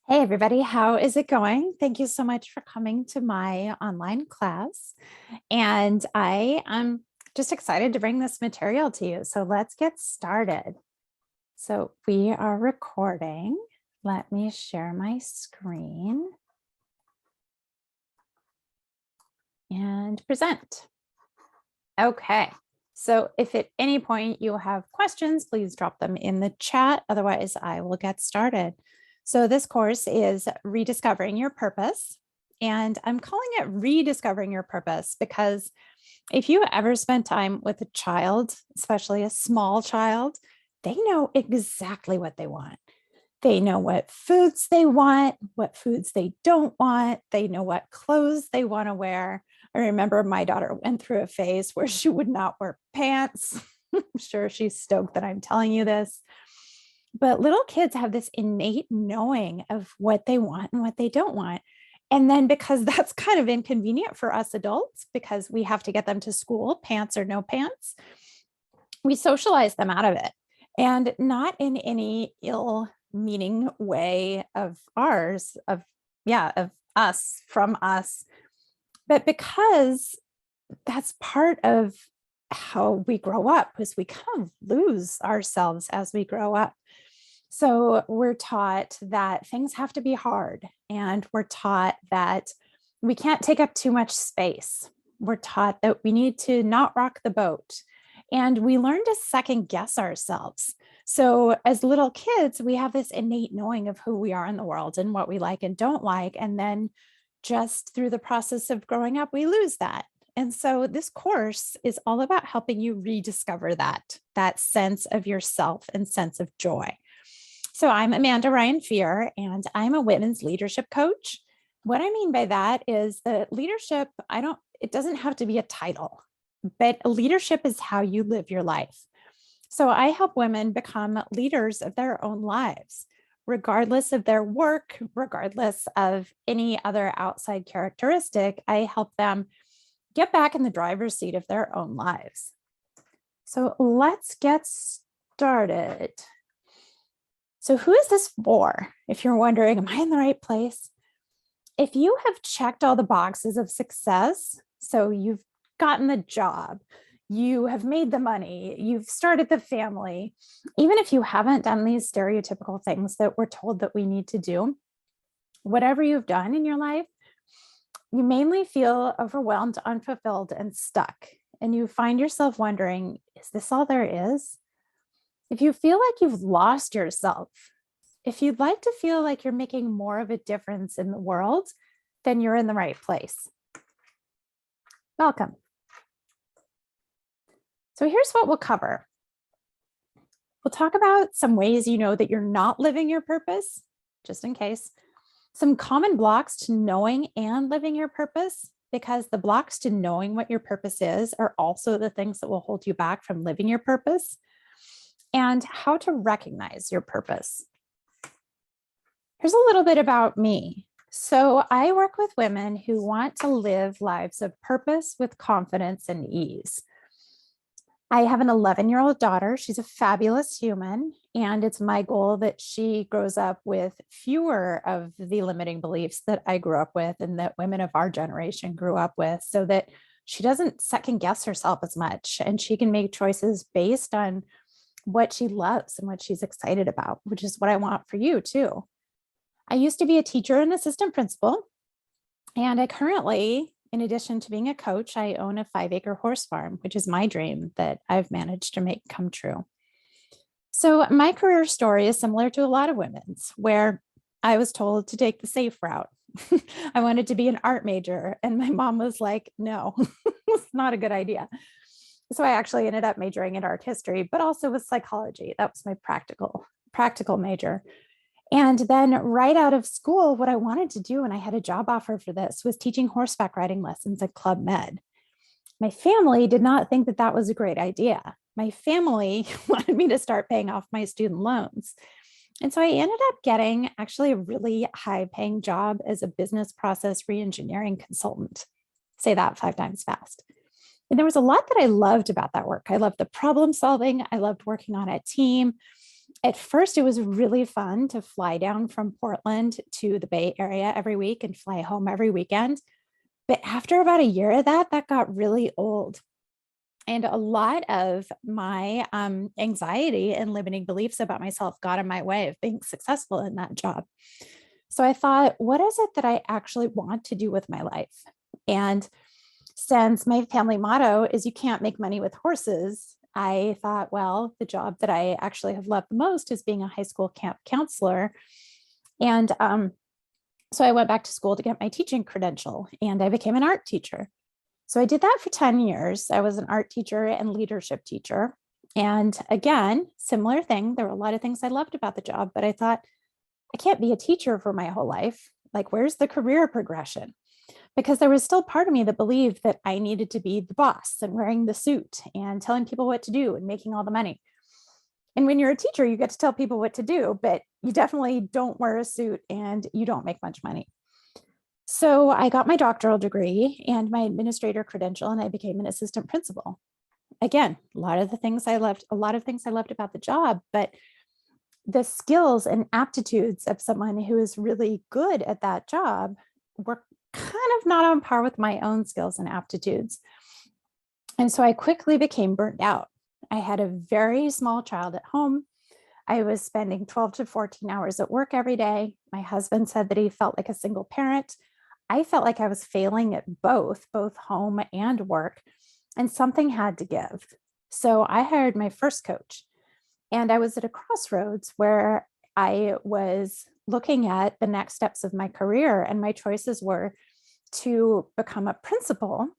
Hey everybody, how is it going? Thank you so much for coming to my online class. And I am just excited to bring this material to you. So let's get started. So we are recording. Let me share my screen and present. Okay. So if at any point you have questions, please drop them in the chat. Otherwise, I will get started. So this course is Rediscovering Your Purpose. And I'm calling it Rediscovering Your Purpose because if you ever spend time with a child, especially a small child, they know exactly what they want. They know what foods they want, what foods they don't want. They know what clothes they want to wear. I remember my daughter went through a phase where she would not wear pants. I'm sure she's stoked that I'm telling you this. But little kids have this innate knowing of what they want and what they don't want. And then because that's kind of inconvenient for us adults, because we have to get them to school, pants or no pants, we socialize them out of it. And not in any ill meaning way of ours, of us, from us, but because that's part of how we grow up, is we kind of lose ourselves as we grow up. So we're taught that things have to be hard, and we're taught that we can't take up too much space. We're taught that we need to not rock the boat, and we learn to second guess ourselves. So as little kids, we have this innate knowing of who we are in the world and what we like and don't like. And then just through the process of growing up, we lose that. And so this course is all about helping you rediscover that sense of yourself and sense of joy. So I'm Amanda Ryan Fear, and I'm a women's leadership coach. What I mean by that is that leadership, it doesn't have to be a title, but leadership is how you live your life. So I help women become leaders of their own lives, regardless of their work, regardless of any other outside characteristic. I help them get back in the driver's seat of their own lives. So let's get started. So who is this for? If you're wondering, am I in the right place? If you have checked all the boxes of success, so you've gotten the job, you have made the money, you've started the family, even if you haven't done these stereotypical things that we're told that we need to do, whatever you've done in your life, you mainly feel overwhelmed, unfulfilled, and stuck. And you find yourself wondering, is this all there is? If you feel like you've lost yourself, if you'd like to feel like you're making more of a difference in the world, then you're in the right place. Welcome. So here's what we'll cover. We'll talk about some ways you know that you're not living your purpose, just in case. Some common blocks to knowing and living your purpose, because the blocks to knowing what your purpose is are also the things that will hold you back from living your purpose, and how to recognize your purpose. Here's a little bit about me. So I work with women who want to live lives of purpose with confidence and ease. I have an 11-year-old daughter. She's a fabulous human, and it's my goal that she grows up with fewer of the limiting beliefs that I grew up with and that women of our generation grew up with, so that she doesn't second guess herself as much, and she can make choices based on what she loves and what she's excited about, which is what I want for you too. I used to be a teacher and assistant principal, and I currently, in addition to being a coach, I own a 5-acre horse farm, which is my dream that I've managed to make come true. So my career story is similar to a lot of women's, where I was told to take the safe route. I wanted to be an art major, and my mom was like, no, it's not a good idea. So I actually ended up majoring in art history, but also with psychology. That was my practical major. And then right out of school, what I wanted to do, and I had a job offer for this, was teaching horseback riding lessons at Club Med. My family did not think that that was a great idea. My family wanted me to start paying off my student loans. And so I ended up getting actually a really high paying job as a business process reengineering consultant. Say that 5 times fast. And there was a lot that I loved about that work. I loved the problem solving. I loved working on a team. At first, it was really fun to fly down from Portland to the Bay Area every week and fly home every weekend. But after about a year of that, that got really old. And a lot of my anxiety and limiting beliefs about myself got in my way of being successful in that job. So I thought, what is it that I actually want to do with my life? And since my family motto is you can't make money with horses, I thought, well, the job that I actually have loved the most is being a high school camp counselor. And so I went back to school to get my teaching credential and I became an art teacher. So I did that for 10 years. I was an art teacher and leadership teacher. And again, similar thing. There were a lot of things I loved about the job, but I thought, I can't be a teacher for my whole life. Like, where's the career progression? Because there was still part of me that believed that I needed to be the boss and wearing the suit and telling people what to do and making all the money. And when you're a teacher, you get to tell people what to do, but you definitely don't wear a suit and you don't make much money. So I got my doctoral degree and my administrator credential, and I became an assistant principal. Again, a lot of things I loved about the job, but the skills and aptitudes of someone who is really good at that job were kind of not on par with my own skills and aptitudes. And so I quickly became burnt out. I had a very small child at home. I was spending 12 to 14 hours at work every day. My husband said that he felt like a single parent. I felt like I was failing at both home and work, and something had to give. So I hired my first coach, and I was at a crossroads where I was looking at the next steps of my career, and my choices were to become a principal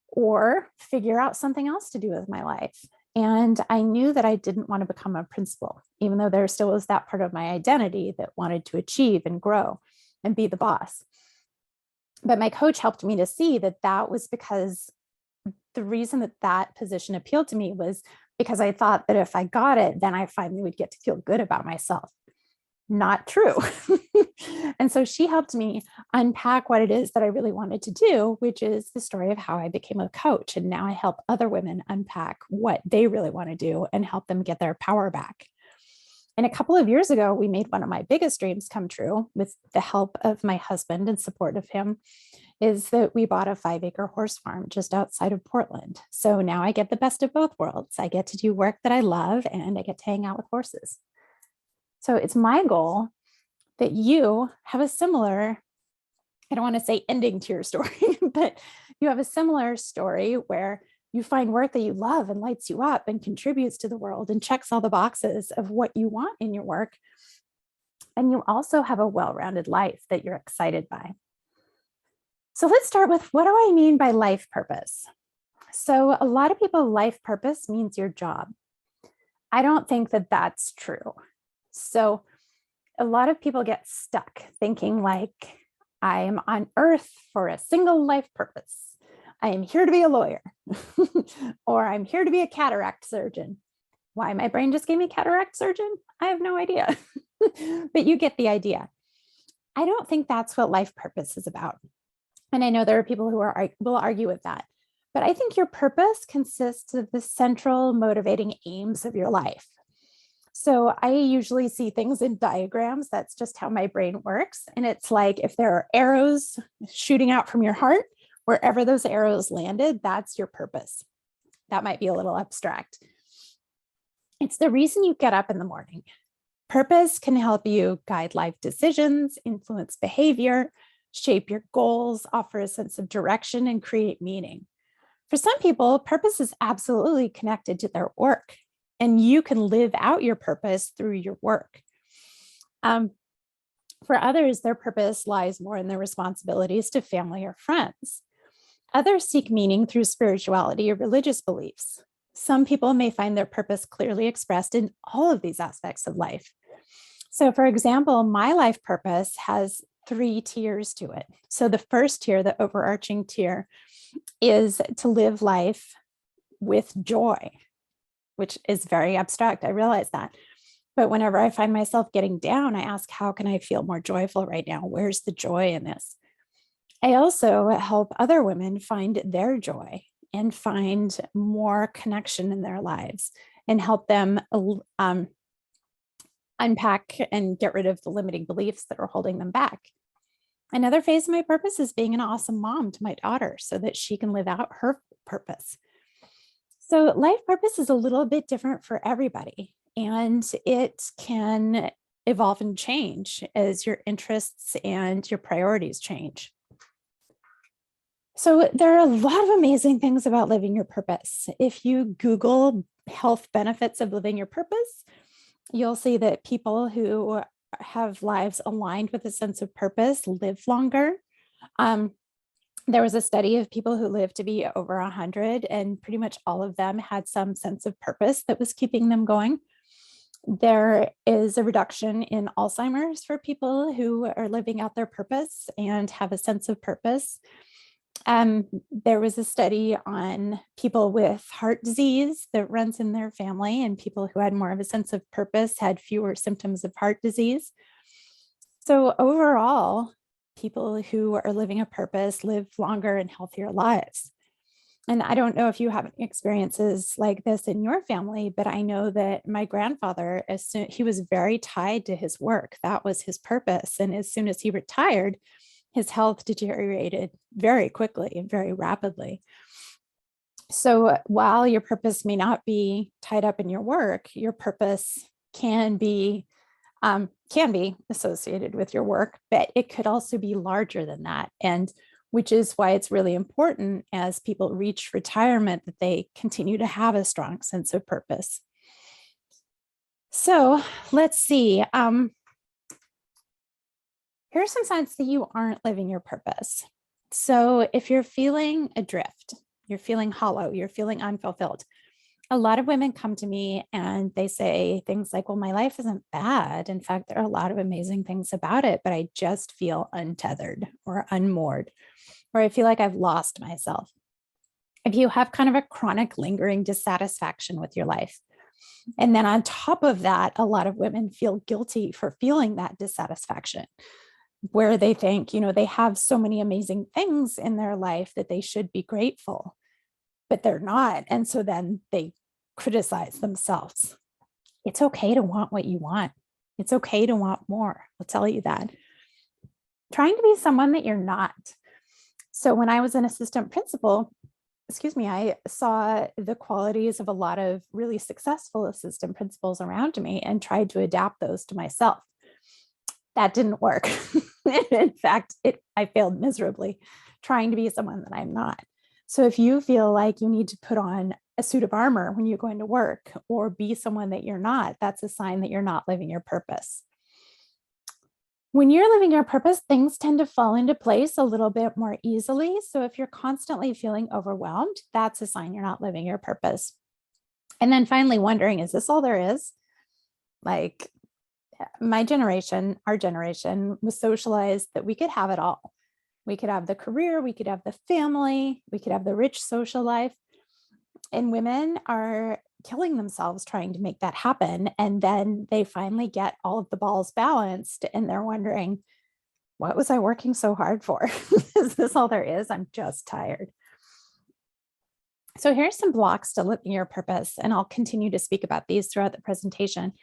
or figure out something else to do with my life. And I knew that I didn't want to become a principal, even though there still was that part of my identity that wanted to achieve and grow and be the boss. But my coach helped me to see that that was because the reason that that position appealed to me was because I thought that if I got it, then I finally would get to feel good about myself. Not true. And so she helped me unpack what it is that I really wanted to do, which is the story of how I became a coach. And now I help other women unpack what they really want to do and help them get their power back. And a couple of years ago, we made one of my biggest dreams come true with the help of my husband and support of him, is that we bought a 5-acre horse farm just outside of Portland. So now I get the best of both worlds. I get to do work that I love and I get to hang out with horses. So it's my goal that you have a similar, I don't want to say ending to your story, but you have a similar story where you find work that you love and lights you up and contributes to the world and checks all the boxes of what you want in your work. And you also have a well-rounded life that you're excited by. So let's start with, what do I mean by life purpose? So a lot of people, life purpose means your job. I don't think that that's true. So a lot of people get stuck thinking like, I am on earth for a single life purpose. I am here to be a lawyer, or I'm here to be a cataract surgeon. Why my brain just gave me cataract surgeon? I have no idea, but you get the idea. I don't think that's what life purpose is about. And I know there are people who will argue with that, but I think your purpose consists of the central motivating aims of your life. So I usually see things in diagrams. That's just how my brain works. And it's like, if there are arrows shooting out from your heart, wherever those arrows landed, that's your purpose. That might be a little abstract. It's the reason you get up in the morning. Purpose can help you guide life decisions, influence behavior, shape your goals, offer a sense of direction, and create meaning. For some people, purpose is absolutely connected to their work, and you can live out your purpose through your work. For others, their purpose lies more in their responsibilities to family or friends. Others seek meaning through spirituality or religious beliefs. Some people may find their purpose clearly expressed in all of these aspects of life. So for example, my life purpose has 3 tiers to it. So the first tier, the overarching tier, is to live life with joy, which is very abstract. I realize that. But whenever I find myself getting down, I ask, how can I feel more joyful right now? Where's the joy in this? I also help other women find their joy and find more connection in their lives and help them unpack and get rid of the limiting beliefs that are holding them back. Another phase of my purpose is being an awesome mom to my daughter so that she can live out her purpose. So life purpose is a little bit different for everybody, and it can evolve and change as your interests and your priorities change. So there are a lot of amazing things about living your purpose. If you Google health benefits of living your purpose, you'll see that people who have lives aligned with a sense of purpose live longer. There was a study of people who lived to be over 100, and pretty much all of them had some sense of purpose that was keeping them going. There is a reduction in Alzheimer's for people who are living out their purpose and have a sense of purpose. There was a study on people with heart disease that runs in their family, and people who had more of a sense of purpose had fewer symptoms of heart disease. So overall, people who are living a purpose live longer and healthier lives. And I don't know if you have experiences like this in your family, but I know that my grandfather, he was very tied to his work. That was his purpose. And as soon as he retired, his health deteriorated very quickly and very rapidly. So while your purpose may not be tied up in your work, your purpose can be associated with your work, but it could also be larger than that. And which is why it's really important as people reach retirement that they continue to have a strong sense of purpose. So let's see. Here are some signs that you aren't living your purpose. So if you're feeling adrift, you're feeling hollow, you're feeling unfulfilled, a lot of women come to me and they say things like, well, my life isn't bad. In fact, there are a lot of amazing things about it, but I just feel untethered or unmoored, or I feel like I've lost myself. If you have kind of a chronic lingering dissatisfaction with your life, and then on top of that, a lot of women feel guilty for feeling that dissatisfaction, where they think, they have so many amazing things in their life that they should be grateful, but they're not. And so then they criticize themselves. It's okay to want what you want. It's okay to want more. I'll tell you that. Trying to be someone that you're not. So when I was an assistant principal, I saw the qualities of a lot of really successful assistant principals around me and tried to adapt those to myself. That didn't work. In fact, I failed miserably trying to be someone that I'm not. So if you feel like you need to put on a suit of armor when you're going to work or be someone that you're not, that's a sign that you're not living your purpose. When you're living your purpose, things tend to fall into place a little bit more easily. So if you're constantly feeling overwhelmed, that's a sign you're not living your purpose. And then finally wondering, is this all there is? Like my generation, our generation was socialized that we could have it all. We could have the career, we could have the family, we could have the rich social life. And women are killing themselves trying to make that happen. And then they finally get all of the balls balanced and they're wondering, what was I working so hard for? Is this all there is? I'm just tired. So here's some blocks to living your purpose, and I'll continue to speak about these throughout the presentation.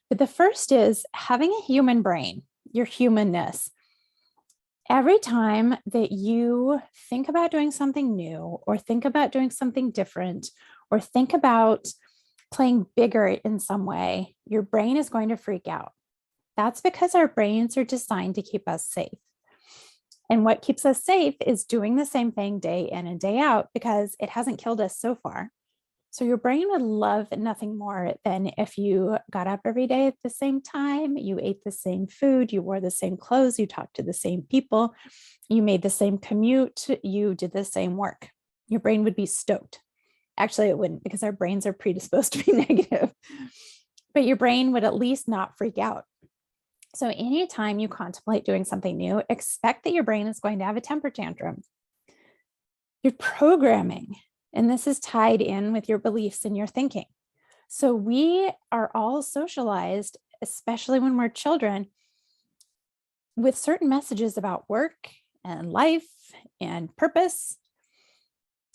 But the first is having a human brain, your humanness. Every time that you think about doing something new or think about doing something different or think about playing bigger in some way, your brain is going to freak out. That's because our brains are designed to keep us safe. And what keeps us safe is doing the same thing day in and day out because it hasn't killed us so far. So your brain would love nothing more than if you got up every day at the same time, you ate the same food, you wore the same clothes, you talked to the same people, you made the same commute, you did the same work. Your brain would be stoked. Actually, it wouldn't, because our brains are predisposed to be negative, but your brain would at least not freak out. So anytime you contemplate doing something new, expect that your brain is going to have a temper tantrum. Your programming, and this is tied in with your beliefs and your thinking. So we are all socialized, especially when we're children, with certain messages about work and life and purpose.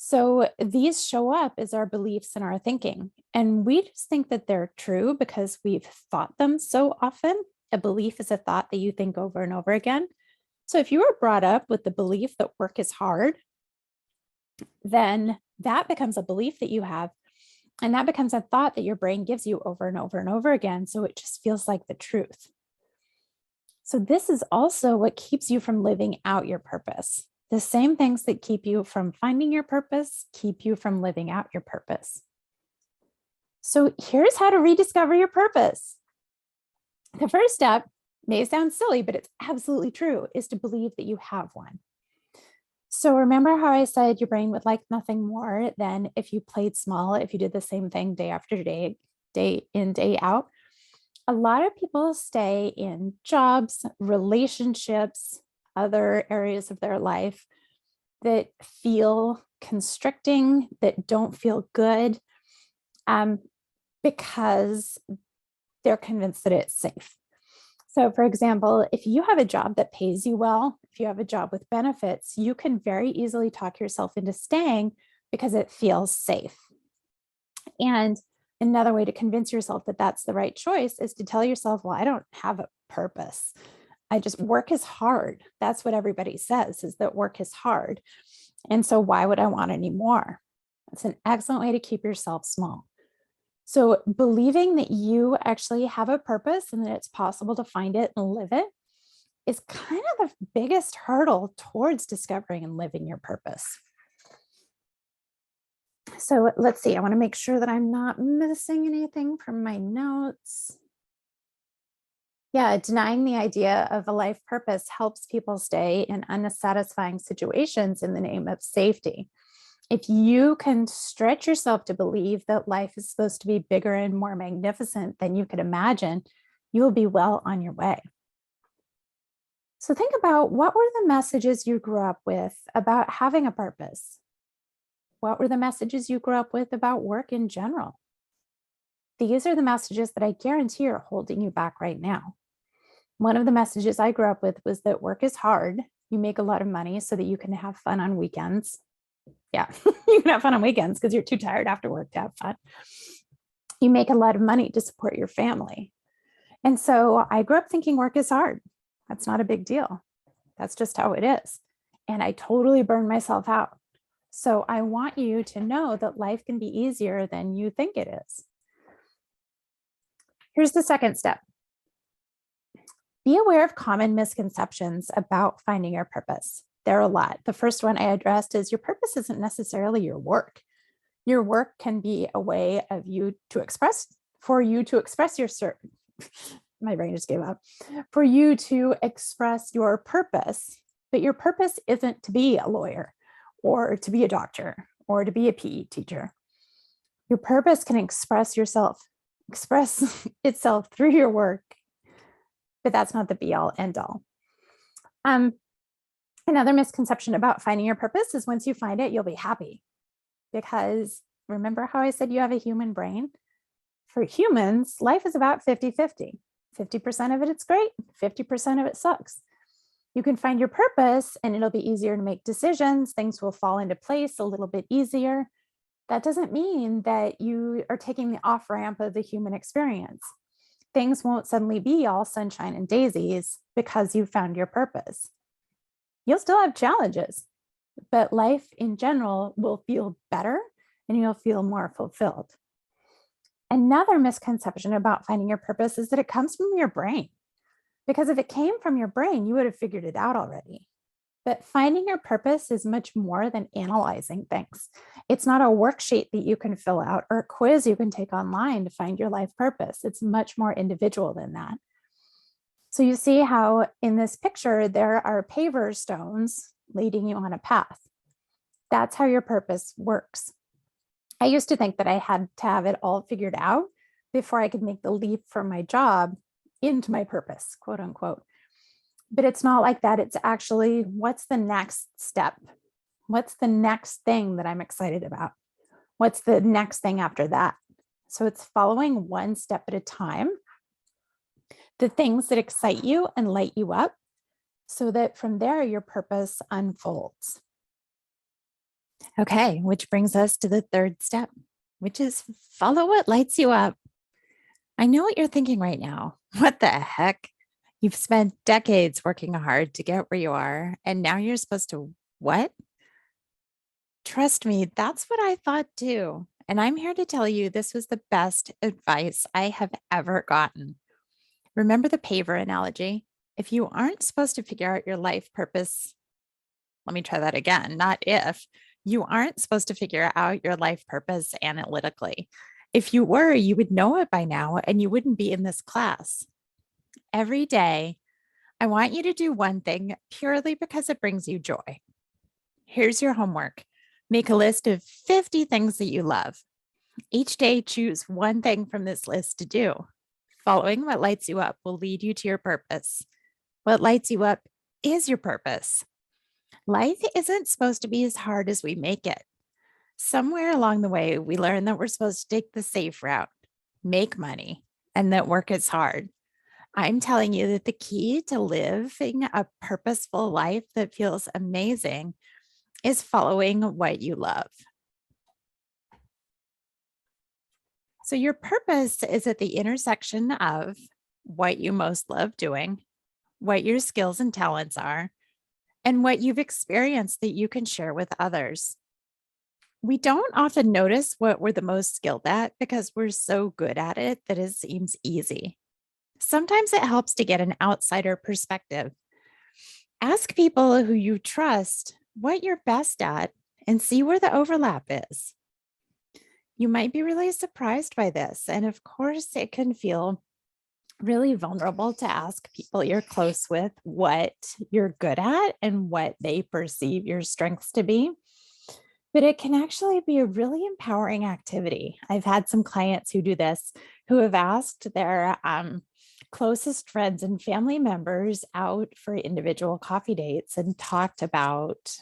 So these show up as our beliefs and our thinking. And we just think that they're true because we've thought them so often. A belief is a thought that you think over and over again. So if you were brought up with the belief that work is hard, then that becomes a belief that you have. And that becomes a thought that your brain gives you over and over and over again. So it just feels like the truth. So this is also what keeps you from living out your purpose. The same things that keep you from finding your purpose keep you from living out your purpose. So here's how to rediscover your purpose. The first step may sound silly, but it's absolutely true, is to believe that you have one. So remember how I said your brain would like nothing more than if you played small, if you did the same thing day after day, day in, day out. A lot of people stay in jobs, relationships, other areas of their life that feel constricting, that don't feel good, because they're convinced that it's safe. So, for example, if you have a job that pays you well, if you have a job with benefits, you can very easily talk yourself into staying because it feels safe. And another way to convince yourself that that's the right choice is to tell yourself, well, I don't have a purpose. I just work is hard. That's what everybody says, is that work is hard. And so why would I want any more? It's an excellent way to keep yourself small. So believing that you actually have a purpose and that it's possible to find it and live it is kind of the biggest hurdle towards discovering and living your purpose. So let's see, I want to make sure that I'm not missing anything from my notes. Yeah, denying the idea of a life purpose helps people stay in unsatisfying situations in the name of safety. If you can stretch yourself to believe that life is supposed to be bigger and more magnificent than you could imagine, you will be well on your way. So think about, what were the messages you grew up with about having a purpose? What were the messages you grew up with about work in general? These are the messages that I guarantee are holding you back right now. One of the messages I grew up with was that work is hard. You make a lot of money so that you can have fun on weekends. Yeah, you can have fun on weekends because you're too tired after work to have fun. You make a lot of money to support your family. And so I grew up thinking work is hard. That's not a big deal. That's just how it is. And I totally burned myself out. So I want you to know that life can be easier than you think it is. Here's the second step. Be aware of common misconceptions about finding your purpose. There are a lot. The first one I addressed is your purpose isn't necessarily your work. Your work can be a way of you to express your my brain just gave up. For you to express your purpose, but your purpose isn't to be a lawyer or to be a doctor or to be a PE teacher. Your purpose can express itself through your work, but that's not the be all end all. Another misconception about finding your purpose is once you find it, you'll be happy. Because remember how I said you have a human brain? For humans, life is about 50-50. 50% of it, it's great. 50% of it sucks. You can find your purpose and it'll be easier to make decisions. Things will fall into place a little bit easier. That doesn't mean that you are taking the off ramp of the human experience. Things won't suddenly be all sunshine and daisies because you found your purpose. You'll still have challenges, but life in general will feel better and you'll feel more fulfilled. Another misconception about finding your purpose is that it comes from your brain. Because if it came from your brain, you would have figured it out already. But finding your purpose is much more than analyzing things. It's not a worksheet that you can fill out or a quiz you can take online to find your life purpose. It's much more individual than that. So you see how in this picture, there are paver stones leading you on a path. That's how your purpose works. I used to think that I had to have it all figured out before I could make the leap from my job into my purpose, quote unquote. But it's not like that. It's actually, what's the next step? What's the next thing that I'm excited about? What's the next thing after that? So it's following one step at a time, the things that excite you and light you up, so that from there your purpose unfolds. Okay, which brings us to the third step, which is follow what lights you up. I know what you're thinking right now. What the heck? You've spent decades working hard to get where you are, and now you're supposed to what? Trust me, that's what I thought too. And I'm here to tell you this was the best advice I have ever gotten. Remember the paver analogy? If you aren't supposed to figure out your life purpose, let me try that again, not if. You aren't supposed to figure out your life purpose analytically. If you were, you would know it by now and you wouldn't be in this class. Every day, I want you to do one thing purely because it brings you joy. Here's your homework. Make a list of 50 things that you love. Each day, choose one thing from this list to do. Following what lights you up will lead you to your purpose. What lights you up is your purpose. Life isn't supposed to be as hard as we make it. Somewhere along the way, we learn that we're supposed to take the safe route, make money, and that work is hard. I'm telling you that the key to living a purposeful life that feels amazing is following what you love. So, your purpose is at the intersection of what you most love doing, what your skills and talents are, and what you've experienced that you can share with others. We don't often notice what we're the most skilled at because we're so good at it that it seems easy. Sometimes it helps to get an outsider perspective. Ask people who you trust what you're best at and see where the overlap is. You might be really surprised by this. And of course, it can feel really vulnerable to ask people you're close with what you're good at and what they perceive your strengths to be. But it can actually be a really empowering activity. I've had some clients who do this who have asked their closest friends and family members out for individual coffee dates and talked about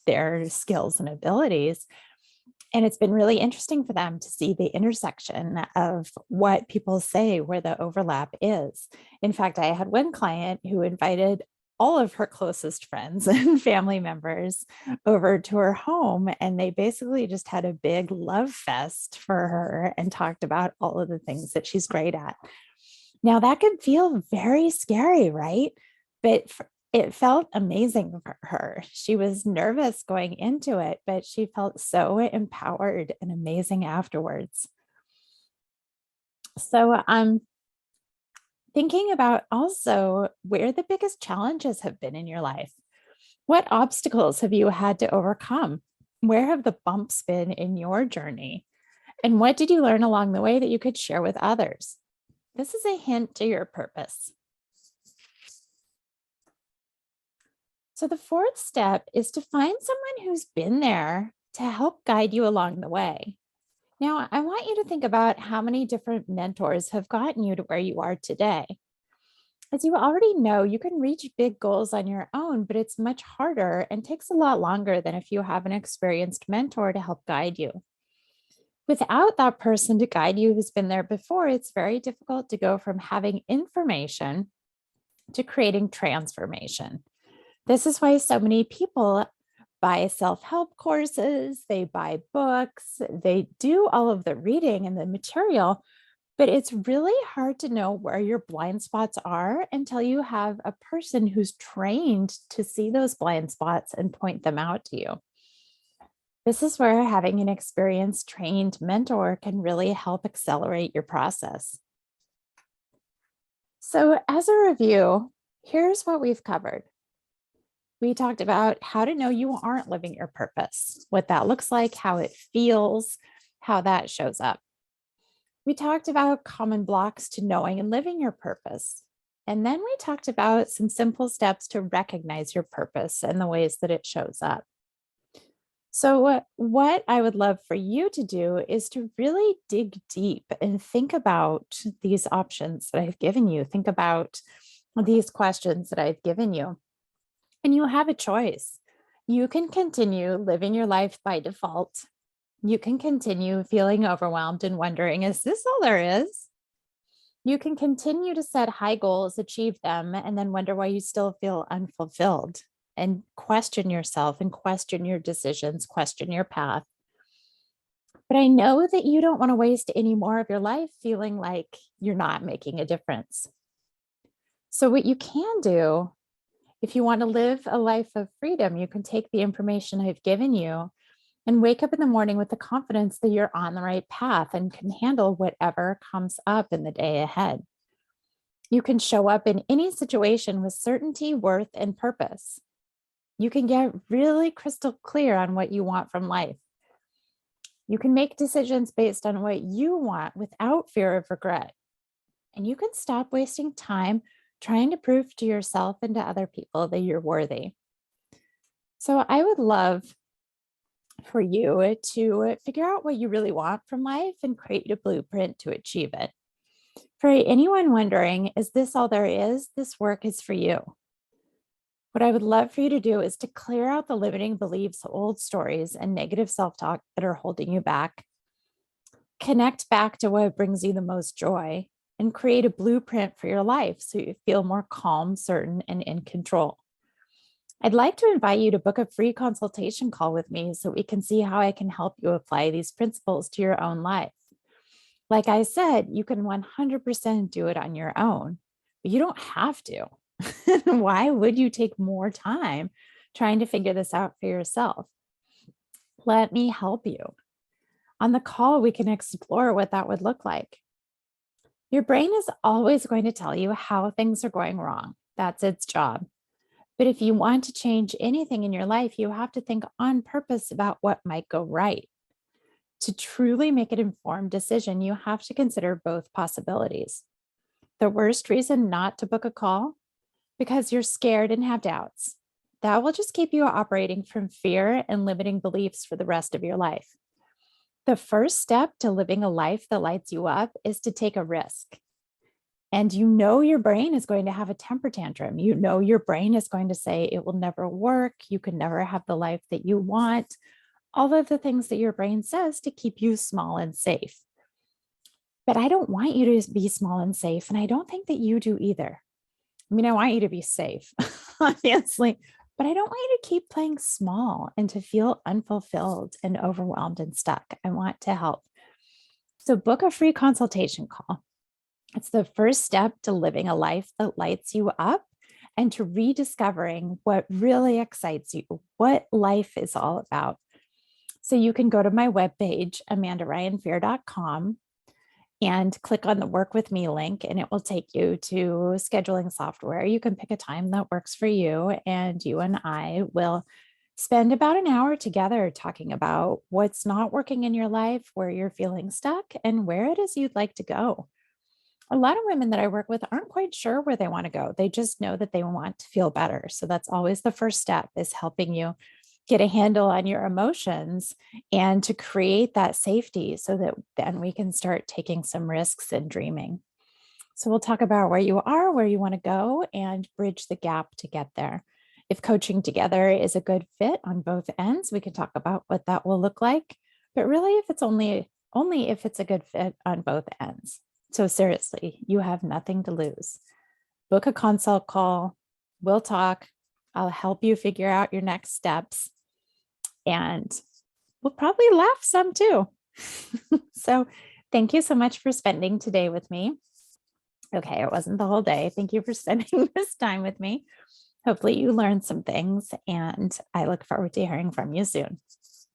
their skills and abilities. And it's been really interesting for them to see the intersection of what people say where the overlap is. In fact, I had one client who invited all of her closest friends and family members over to her home, and they basically just had a big love fest for her and talked about all of the things that she's great at. Now, that can feel very scary, right? But it felt amazing for her. She was nervous going into it, but she felt so empowered and amazing afterwards. So I'm thinking about also where the biggest challenges have been in your life. What obstacles have you had to overcome? Where have the bumps been in your journey? And what did you learn along the way that you could share with others? This is a hint to your purpose. So, the fourth step is to find someone who's been there to help guide you along the way. Now, I want you to think about how many different mentors have gotten you to where you are today. As you already know, you can reach big goals on your own, but it's much harder and takes a lot longer than if you have an experienced mentor to help guide you. Without that person to guide you who's been there before, it's very difficult to go from having information to creating transformation. This is why so many people buy self help courses, they buy books, they do all of the reading and the material, but it's really hard to know where your blind spots are until you have a person who's trained to see those blind spots and point them out to you. This is where having an experienced, trained mentor can really help accelerate your process. So, as a review, here's what we've covered. We talked about how to know you aren't living your purpose, what that looks like, how it feels, how that shows up. We talked about common blocks to knowing and living your purpose. And then we talked about some simple steps to recognize your purpose and the ways that it shows up. So, what I would love for you to do is to really dig deep and think about these options that I've given you. Think about these questions that I've given you. And you have a choice. You can continue living your life by default. You can continue feeling overwhelmed and wondering, is this all there is? You can continue to set high goals, achieve them, and then wonder why you still feel unfulfilled. and question yourself and question your decisions, question your path. But I know that you don't want to waste any more of your life feeling like you're not making a difference. So, what you can do, if you want to live a life of freedom, you can take the information I've given you and wake up in the morning with the confidence that you're on the right path and can handle whatever comes up in the day ahead. You can show up in any situation with certainty, worth, and purpose. You can get really crystal clear on what you want from life. You can make decisions based on what you want without fear of regret. And you can stop wasting time trying to prove to yourself and to other people that you're worthy. So I would love for you to figure out what you really want from life and create a blueprint to achieve it. For anyone wondering, is this all there is? This work is for you. What I would love for you to do is to clear out the limiting beliefs, old stories, and negative self talk that are holding you back. Connect back to what brings you the most joy and create a blueprint for your life so you feel more calm, certain, and in control. I'd like to invite you to book a free consultation call with me so we can see how I can help you apply these principles to your own life. Like I said, you can 100% do it on your own, but you don't have to. Why would you take more time trying to figure this out for yourself? Let me help you. On the call, we can explore what that would look like. Your brain is always going to tell you how things are going wrong. That's its job. But if you want to change anything in your life, you have to think on purpose about what might go right. To truly make an informed decision, you have to consider both possibilities. The worst reason not to book a call? Because you're scared and have doubts. That will just keep you operating from fear and limiting beliefs for the rest of your life. The first step to living a life that lights you up is to take a risk. And you know your brain is going to have a temper tantrum. You know your brain is going to say it will never work. You can never have the life that you want. All of the things that your brain says to keep you small and safe. But I don't want you to be small and safe. And I don't think that you do either. I mean, I want you to be safe, obviously, but I don't want you to keep playing small and to feel unfulfilled and overwhelmed and stuck. I want to help. So book a free consultation call. It's the first step to living a life that lights you up and to rediscovering what really excites you, what life is all about. So you can go to my webpage, amandaryanfear.com, and click on the Work With Me link, and it will take you to scheduling software. You can pick a time that works for you, and you and I will spend about an hour together talking about what's not working in your life, where you're feeling stuck, and where it is you'd like to go. A lot of women that I work with aren't quite sure where they want to go. They just know that they want to feel better. So that's always the first step, is helping you get a handle on your emotions and to create that safety so that then we can start taking some risks and dreaming. So we'll talk about where you are, where you want to go, and bridge the gap to get there. If coaching together is a good fit on both ends, we can talk about what that will look like. But really, if it's only if it's a good fit on both ends. So seriously, you have nothing to lose. Book a consult call. We'll talk. I'll help you figure out your next steps. And we'll probably laugh some too. So thank you so much for spending today with me. Okay, it wasn't the whole day. Thank you for spending this time with me. Hopefully you learned some things, and I look forward to hearing from you soon.